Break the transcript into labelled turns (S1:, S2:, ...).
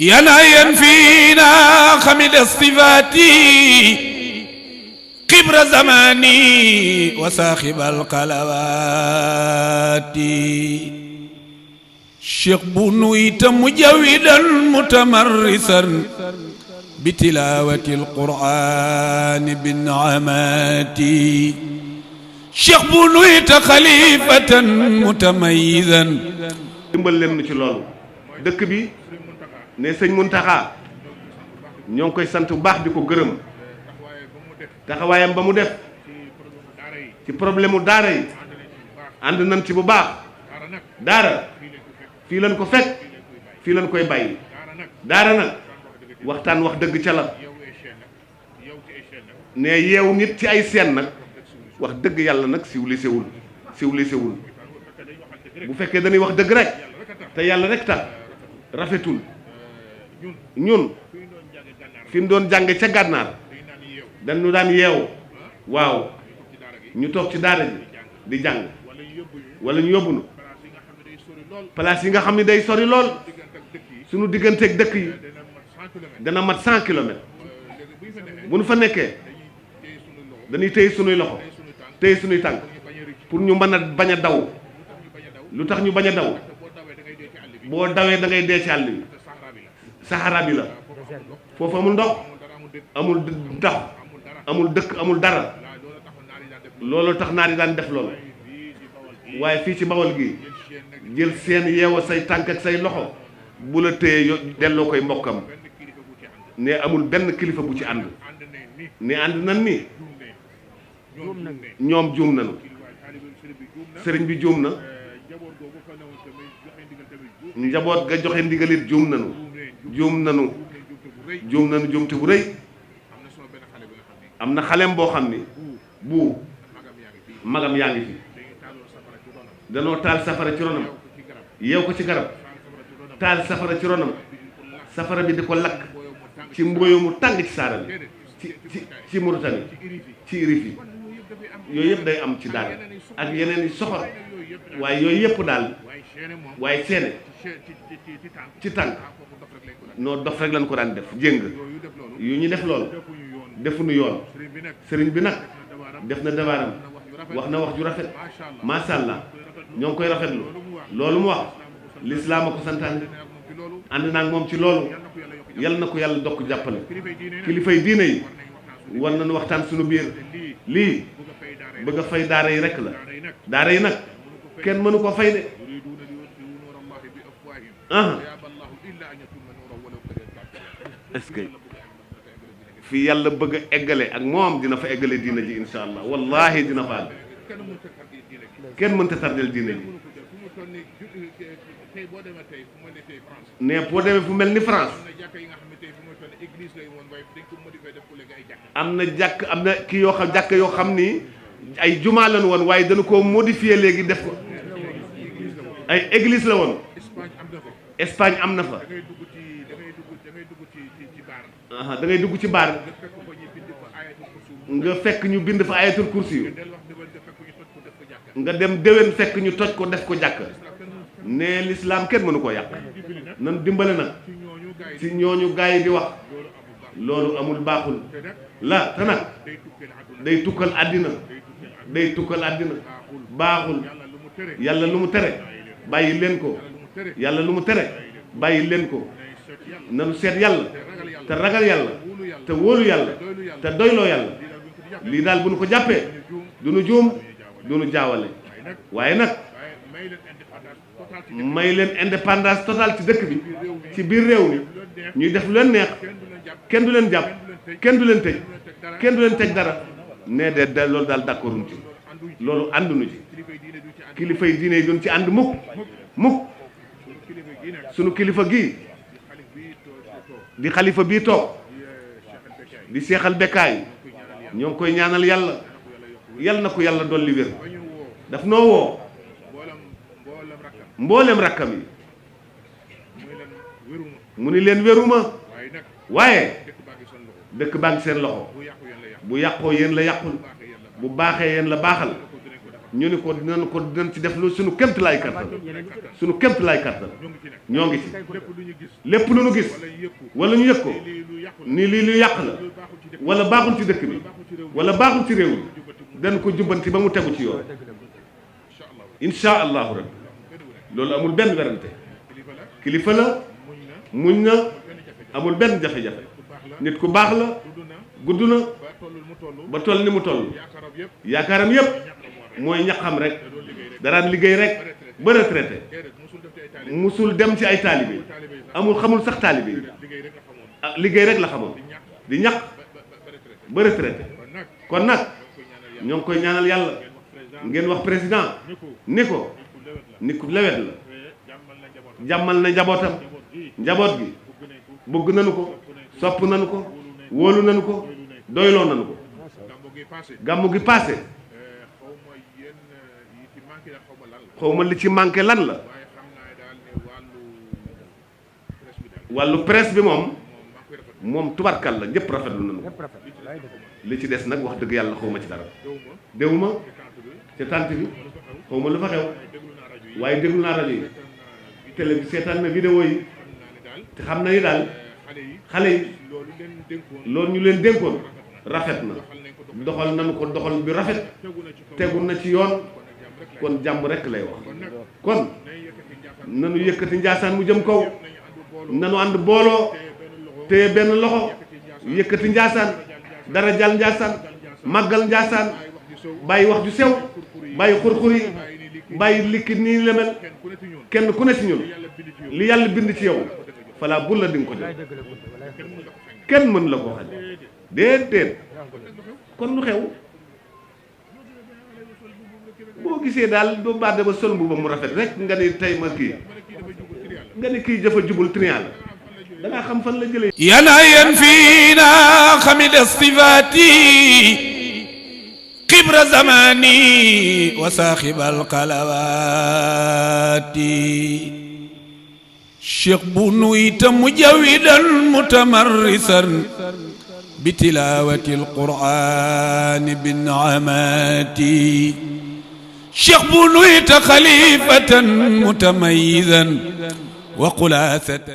S1: ينايا فينا خمد الصفات كبر زماني وساخب القلوات شيخ بنويت مجودا متمرسا بتلاوة القرآن بالنعمات شيخ بنويت خليفة متميزا
S2: dimbal leen ci loolu dëkk bi ne sëñ Muntaxa ñoo ngi koy sant bu baax di ko gërëm taxawaayam ba mu def ci problème mu daara yi ànd nañ ci bu baax daara fii lañ ko fekk fii lañ koy bàyyi daara nag waxtaan wax dëgg ca la ne yeew nit ci ay seen nag wax dëgg yàlla nag siwlisewul bu fekkee dañuy wax dëgg rek te yàlla rek tax rafetul ñun fi ñu doon jànge ca gànnaar dañu daan yeewu waaw ñu toog ci daara ji di jàng wala ñu yóbbu nu place yi nga xam ne day sori lool suñu digganteeg dëkk yi dana mat 100 kilomètres bu nu fa nekkee dañuy téye sunuy loxo téye sunuy tànk pour ñu mën a bañ a daw lu tax ñu bañ a daw boo dawee da ngay dee ci àll bi saxara bi la foofu amul ndox amul ndox amul dëkk amul dara loolu tax naar yi daan def loolu waaye fii ci Bawol gi jël seen yeewa say tànk ak say loxo bu la téye delloo koy mbokkam ne amul benn kilifa bu ci ànd ne ànd nan ni ñoom juum nañu sëriñ bi juum na njaboot ga joxe ndigalit juum nañu juumte bu rëy am na xaleem boo xam ni bu magam yaa ngi fi danoo taal safara ci ronam yeew ko ci garab taal safara ci ronam safara bi di ko lakk ci mboyo mu tàng ci saara bi ci Mauritanie ci irif yi yooyu yëpp day am ci daal ak yeneen i soxor waaye yooyu yëpp daal waaye seene ci tànk noo dof rek lañ ko daan def jéng yu ñu def lool defuñu yoon sëriñ bi nag def na dabaaram wax na wax ju rafet macha allah ñoo ngi koy rafetlu loolu mu wax lislaam a ko santaane ànd naa ak moom ci loolu yal na ko yàlla dokk jàppale kilifay diine yi war nañu waxtaan suñu biir lii bëgg a fay daara yi rek la daara yi nag kenn mënu ko fay de est-ce que fii yàlla bëgg a eggale ak moom dina fa eggale diina ji insha allah wallahi dina fa àgg kenn mënta tardel diina ji ne boo demee fu mel ni France am na jàkk am na kii yoo xam jàkk yoo xam ni ay jumaa lañu woon waaye dañu ko modifié léegi def ko ay église la woon Espagne am na fa da ngay dugg ci baar nga fekk ñu bind fa ayatul kursi yu nga dem déwén fekk ñu toj ko def ko jàkk ne l'islam kenn mënu koo yàq nan dimbale nag ci ñooñu gaay yi di wax loolu amul baaxul la te nag day tukkal àddina baaxul yàlla lu mu tere bàyyi leen ko yàlla lu mu tere bàyyi leen ko nanu seet yàlla te ragal yàlla te wóolu yàlla te doyloo yàlla lii daal bu nu ko jàppee du nu juum du nu jaawale waaye nag may leen indépendance totale ci dëkk bi ci biir réew mi ñuy def lu leen neex kenn du leen jàpp kenn du leen tëj kenn du leen teg dara nee de loolu daal d'accorduñ ci loolu ànduñu ci kilifay diine yi duñ ci ànd mukk sunu kilifa gii di xalifa bii toog di seexal bekkaay ñoo ngi koy ñaanal yàlla na ko yàlla dolli wér daf noo woo mboolem rakkam yi mu ni leen wéruma waaye dëkk baa ngi seen loxo bu yàqoo yéen la yàqul bu baaxee yéen la baaxal ñu ni ko dinañ ci def lu suñu kémt laay kattan suñu kémt laay kattan ñoo ngi ci lépp lu ñu gis wala ñu yëg ko ni lii lu yàq la wala baaxul ci dëkk bi wala baaxul ci réew mi dañ ko jubbanti ba mu tegu ci yoon insha allahu rabbi loolu amul benn werante kilifa la muñ na amul benn jafe-jafe nit ku baax la gudd na ba toll ni mu toll yaakaaram yépp mooy ñaxam rek daraan liggéey rek ba retraité musul dem ci ay taalibe xamul sax taalibe yi liggéey rek la xamoon di ñax ba retraité kon nag ñoo ngi koy ñaanal yàlla ngeen wax président ni ko nit ku lewet la jàmmal na njabootam njaboot gi bëgg nañu ko sopp nañu ko wóolu nañu ko doyloo nañu ko gàmmu gi passé xaw ma li ci manqué lan la wàllu presse bi moom tubarkal la ñëpp rafetlu nañu ko li ci des nag wax dëgg yàlla xaw ma ci dara déwuma ca tànt bi xaw ma lu fa xew waaye déglu naa rajo yi télé bi seetaan na vidéo yi te xam na ni daal xale yi loolu ñu leen dénkoon rafet na doxal nañu ko doxal bi rafet tegu na ci yoon kon jàmm rekk lay wax kon nanu yëkkati Njaasaan mu jëm kaw nanu ànd booloo te benn loxo yëkkati Njaasaan dara jàll Njaasaan màggal Njaasaan bàyyi wax ju sew bàyyi xur-xur yi bàyyi likki nii la mel kenn ku ne ci ñun li yàlla bind ci yow falaa bul la di nga ko jël kenn mën la ko xañ déedéet kon lu xew boo gisee daal doo baat ba sol mbuba mu rafet rek nga ni tey ma kii nga ni kii jëfa jubul trian la da ngaa xam fan la jëlee
S1: yanayen fiina xamida sifaati xibra zamani wa saaxibal xalawaati cheikh bu nuyta mujawidan mutamarrisan bi tilaawati alqur'ani bin amaati cheikh bu nuyta xalifatan mutamayyizan wa xulaasatan